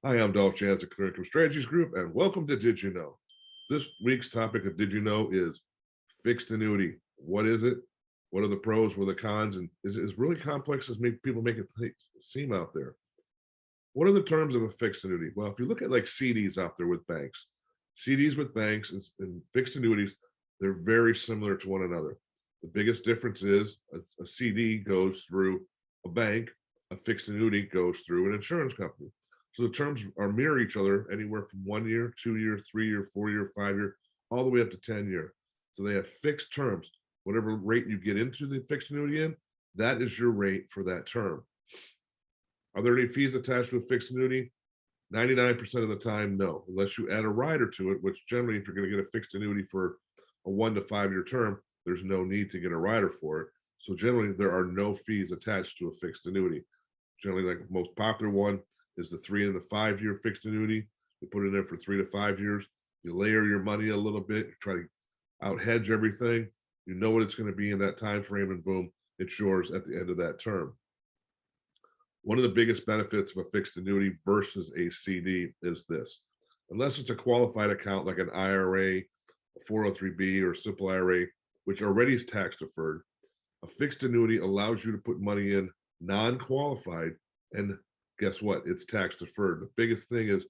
Hi, I'm Dolph Chance of Clear Income Strategies Group, and welcome to Did You Know? This week's topic of Did You Know is fixed annuity. What is it? What are the pros? What are the cons? And is it as really complex as people make it seem out there? What are the terms of a fixed annuity? Well, if you look at like CDs out there with banks, CDs with banks and fixed annuities, they're very similar to one another. The biggest difference is a CD goes through a bank, a fixed annuity goes through an insurance company. So the terms are mirror each other anywhere from 1 year, 2 year, 3 year, 4 year, 5 year, all the way up to 10 year. So they have fixed terms. Whatever rate you get into the fixed annuity in, that is your rate for that term. Are there any fees attached to a fixed annuity? 99% of the time, no, unless you add a rider to it, which generally, if you're going to get a fixed annuity for a 1 to 5 year term, there's no need to get a rider for it. So generally, there are no fees attached to a fixed annuity. Generally, like the most popular one is the 3 and the 5 year fixed annuity. You put it in for 3 to 5 years. You layer your money a little bit, you try to out hedge everything. You know what it's going to be in that time frame, and boom, it's yours at the end of that term. One of the biggest benefits of a fixed annuity versus a CD is this. Unless it's a qualified account like an IRA, a 403B, or a simple IRA, which already is tax deferred, a fixed annuity allows you to put money in non-qualified, and guess what? It's tax deferred. The biggest thing is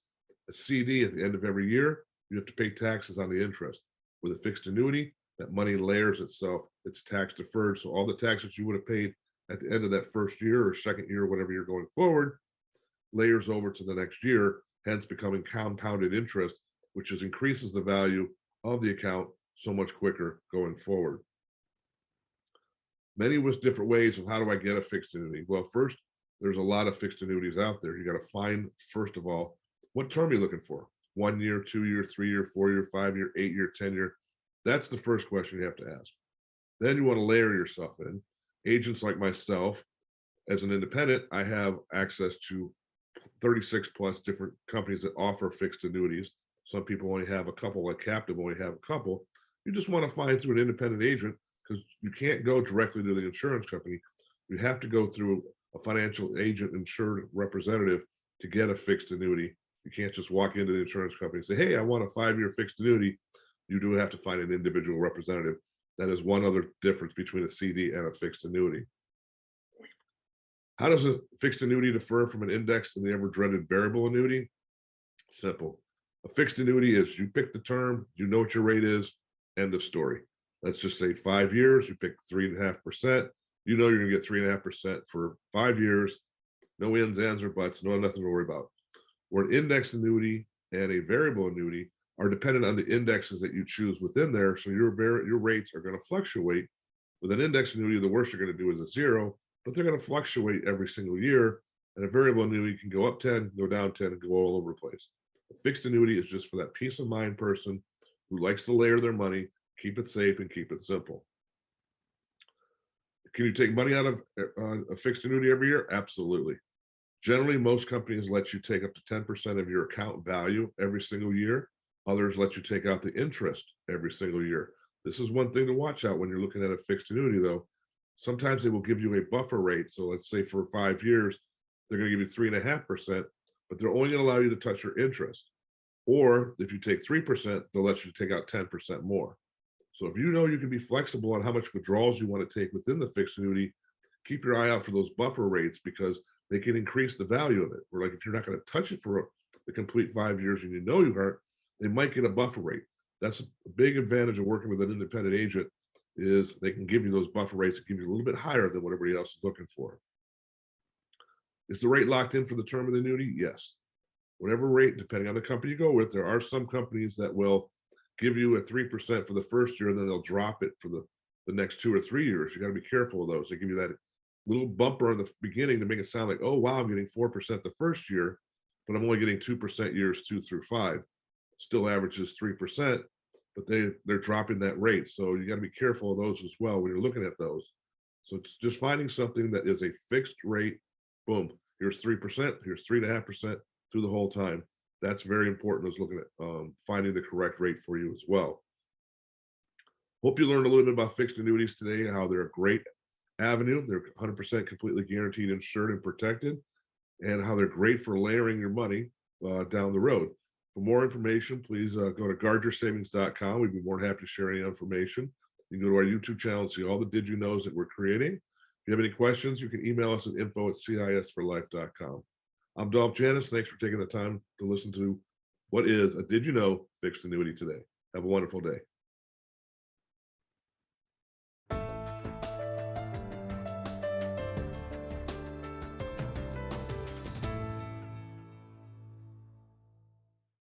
a CD at the end of every year, you have to pay taxes on the interest. With a fixed annuity, that money layers itself. It's tax deferred. So all the taxes you would have paid at the end of that first year or second year, whatever you're going forward, layers over to the next year, hence becoming compounded interest, which is increases the value of the account so much quicker going forward. Many with different ways of how do I get a fixed annuity? Well, first, there's a lot of fixed annuities out there. You got to find, first of all, what term you're looking for. 1 year, 2 year, 3 year, 4 year, 5 year, 8 year, 10 year. That's the first question you have to ask. Then you want to layer yourself in. Agents like myself, as an independent, I have access to 36 plus different companies that offer fixed annuities. Some people only have a couple, like Captive only have a couple. You just want to find through an independent agent, because you can't go directly to the insurance company. You have to go through a financial agent insured representative to get a fixed annuity. You can't just walk into the insurance company and say, hey, I want a 5 year fixed annuity. You do have to find an individual representative. That is one other difference between a CD and a fixed annuity. How does a fixed annuity differ from an indexed and the ever dreaded variable annuity? Simple. A fixed annuity is you pick the term, you know what your rate is, end of story. Let's just say 5 years, you pick 3.5%. You know you're going to get 3.5% for 5 years. No ins, ands, or buts, no nothing to worry about. Where an indexed annuity and a variable annuity are dependent on the indexes that you choose within there. So your rates are going to fluctuate. With an index annuity, the worst you're going to do is a 0, but they're going to fluctuate every single year. And a variable annuity can go up 10, go down 10, and go all over the place. A fixed annuity is just for that peace of mind person who likes to layer their money, keep it safe, and keep it simple. Can you take money out of a fixed annuity every year? Absolutely. Generally, most companies let you take up to 10% of your account value every single year. Others let you take out the interest every single year. This is one thing to watch out when you're looking at a fixed annuity, though. Sometimes they will give you a buffer rate. So let's say for 5 years, they're going to give you 3.5%, but they're only going to allow you to touch your interest. Or if you take 3%, they'll let you take out 10% more. So if you know you can be flexible on how much withdrawals you want to take within the fixed annuity, keep your eye out for those buffer rates, because they can increase the value of it. Or like if you're not going to touch it for the complete 5 years and you know you aren't, they might get a buffer rate. That's a big advantage of working with an independent agent, is they can give you those buffer rates that give you a little bit higher than what everybody else is looking for. Is the rate locked in for the term of the annuity? Yes. Whatever rate, depending on the company you go with, there are some companies that will give you a 3% for the first year, and then they'll drop it for the next 2 or 3 years. You got to be careful of those. They give you that little bumper in the beginning to make it sound like, oh, wow, I'm getting 4% the first year, but I'm only getting 2% years 2 through 5. Still averages 3%, but they're dropping that rate. So you got to be careful of those as well when you're looking at those. So it's just finding something that is a fixed rate. Boom, here's 3%, here's 3.5% through the whole time. That's very important, is looking at finding the correct rate for you as well. Hope you learned a little bit about fixed annuities today and how they're a great avenue. They're 100% completely guaranteed, insured, and protected, and how they're great for layering your money. down the road. For more information, please go to guardyoursavings.com. We'd be more than happy to share any information. You can go to our YouTube channel and see all the Did You Knows that we're creating. If you have any questions, you can email us at info@cisforlife.com. I'm Dolph Janis. Thanks for taking the time to listen to what is a Did You Know Fixed Annuity today. Have a wonderful day.